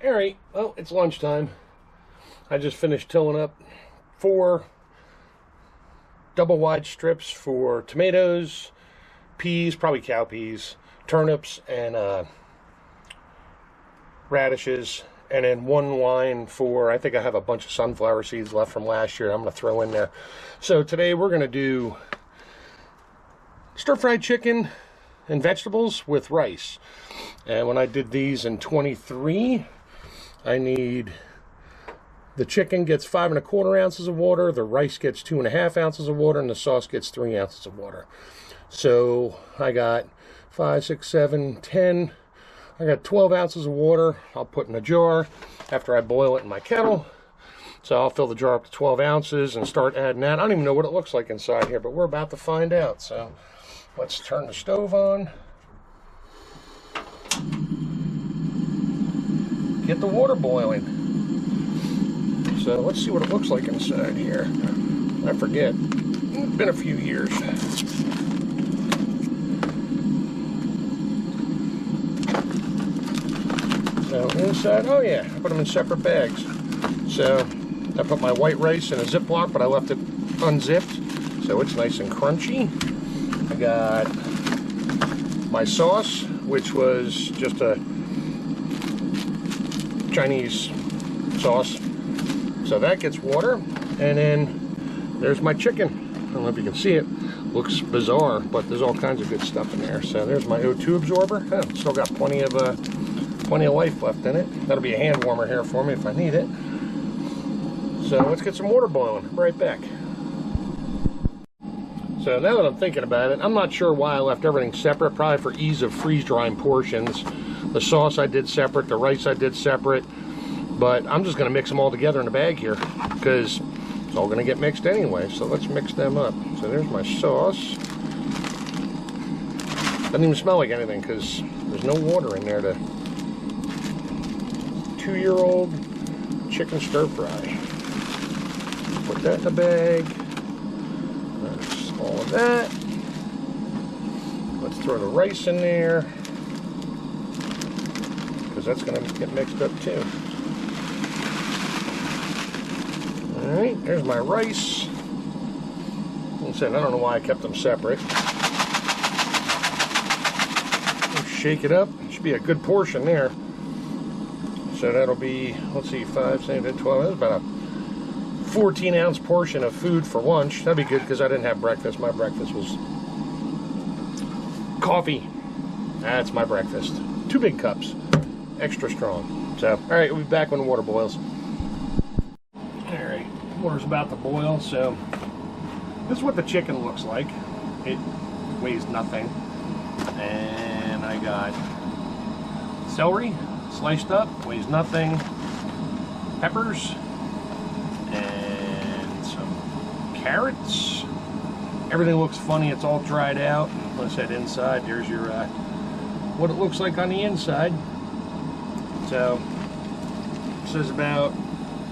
Alright, well, it's lunchtime. I just finished tilling up 4 double wide strips for tomatoes, peas, probably cow peas, turnips, and radishes, and then 1 line for, I think I have a bunch of sunflower seeds left from last year I'm going to throw in there. So today we're going to do stir-fried chicken and vegetables with rice. And when I did these in 23, I need, the chicken gets 5 1/4 ounces of water, the rice gets 2 1/2 ounces of water, and the sauce gets 3 ounces of water. So I got 5, 6, 7, 10, I got 12 ounces of water I'll put in a jar after I boil it in my kettle. So I'll fill the jar up to 12 ounces and start adding that. I don't even know what it looks like inside here, but we're about to find out. So let's turn the stove on. Get the water boiling. So let's see what it looks like inside here. I forget. It's been a few years. So inside, oh yeah, I put them in separate bags. So I put my white rice in a Ziploc, but I left it unzipped, so it's nice and crunchy. I got my sauce, which was just a Chinese sauce. So that gets water, and then there's my chicken. I don't know if you can see it. Looks bizarre, but there's all kinds of good stuff in there. So there's my O2 absorber. Oh, still got plenty of life left in it. That'll be a hand warmer here for me if I need it. So let's get some water boiling. Be right back. So now that I'm thinking about it, I'm not sure why I left everything separate. Probably for ease of freeze drying portions. The sauce I did separate, the rice I did separate. But I'm just going to mix them all together in a bag here because it's all going to get mixed anyway. So let's mix them up. So there's my sauce. Doesn't even smell like anything because there's no water in there to 2-year-old chicken stir fry. Put that in the bag. That's all of that. Let's throw the rice in there because that's going to get mixed up too. Alright, there's my rice. Like I said, I don't know why I kept them separate. Let's shake it up. Should be a good portion there. So that'll be, let's see, 5, 7, 12. That's about a 14-ounce portion of food for lunch. That'd be good because I didn't have breakfast. My breakfast was coffee. That's my breakfast. 2 big cups. Extra strong. So, alright, we'll be back when the water boils. Alright, water's about to boil, so this is what the chicken looks like. It weighs nothing. And I got celery sliced up, weighs nothing, peppers, and some carrots. Everything looks funny, it's all dried out. Like I said, inside, there's your what it looks like on the inside. So it says about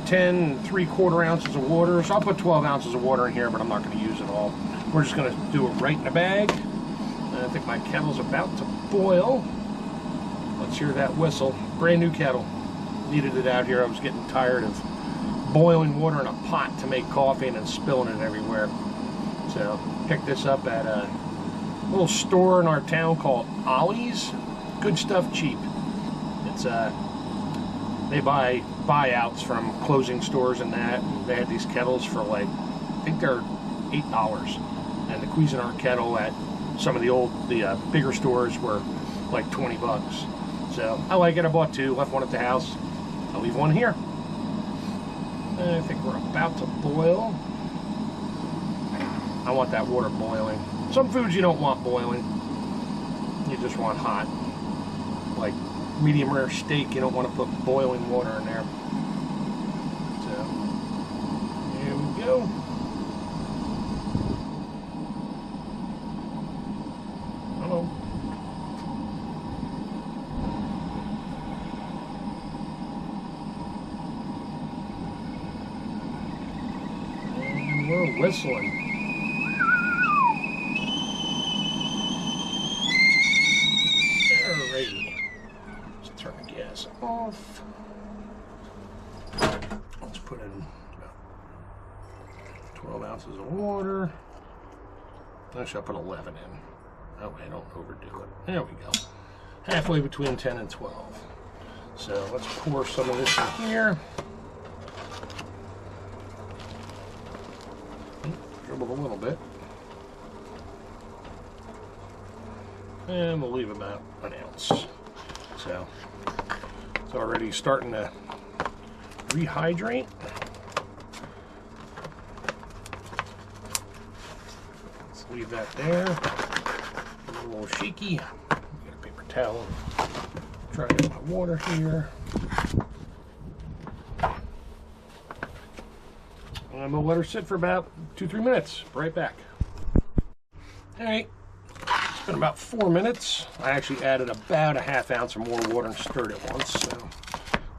10 3/4 ounces of water. So I'll put 12 ounces of water in here, but I'm not going to use it all. We're just going to do it right in a bag. And I think my kettle's about to boil. Let's hear that whistle. Brand new kettle. Needed it out here. I was getting tired of boiling water in a pot to make coffee and then spilling it everywhere. So picked this up at a little store in our town called Ollie's. Good stuff, cheap. It's they buy buyouts from closing stores and that. And they had these kettles for like, I think they're $8. And the Cuisinart kettle at some of the bigger stores were like 20 bucks. So I like it. I bought 2, left 1 at the house. I'll leave 1 here. And I think we're about to boil. I want that water boiling. Some foods you don't want boiling. You just want hot. Like medium rare steak, you don't want to put boiling water in there. So here we go. Hello. And we're whistling. Alrighty. Let's turn the gas off. put in about 12 ounces of water. Actually, I'll put 11 in. That way I don't overdo it. There we go. Halfway between 10 and 12. So let's pour some of this in here. Dribble a little bit. And we'll leave about an ounce. So it's already starting to rehydrate. Let's leave that there. A little shaky. Get a paper towel. Try to get my water here. And we'll let her sit for about 2-3 minutes. Right back. Alright. It's been about 4 minutes. I actually added about a half ounce or more water and stirred it once. So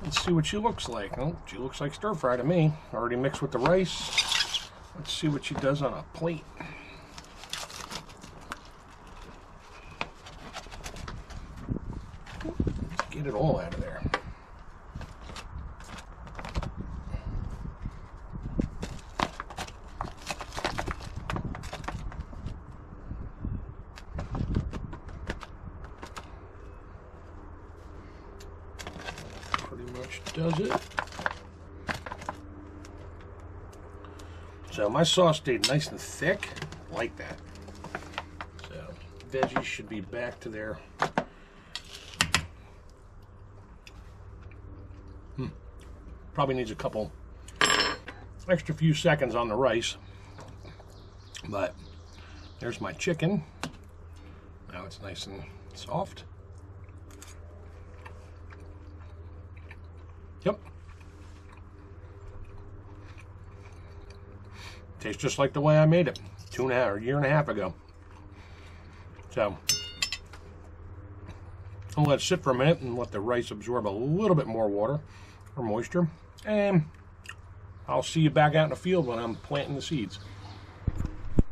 let's see what she looks like. Oh, she looks like stir fry to me. Already mixed with the rice. Let's see what she does on a plate. Let's get it all out of there. Does it. So my sauce stayed nice and thick, like that. So veggies should be back to their probably needs a couple extra few seconds on the rice, but there's my chicken. Now it's nice and soft. Yep. Tastes just like the way I made it a year and a half ago. So I'll let it sit for a minute and let the rice absorb a little bit more water or moisture. And I'll see you back out in the field when I'm planting the seeds.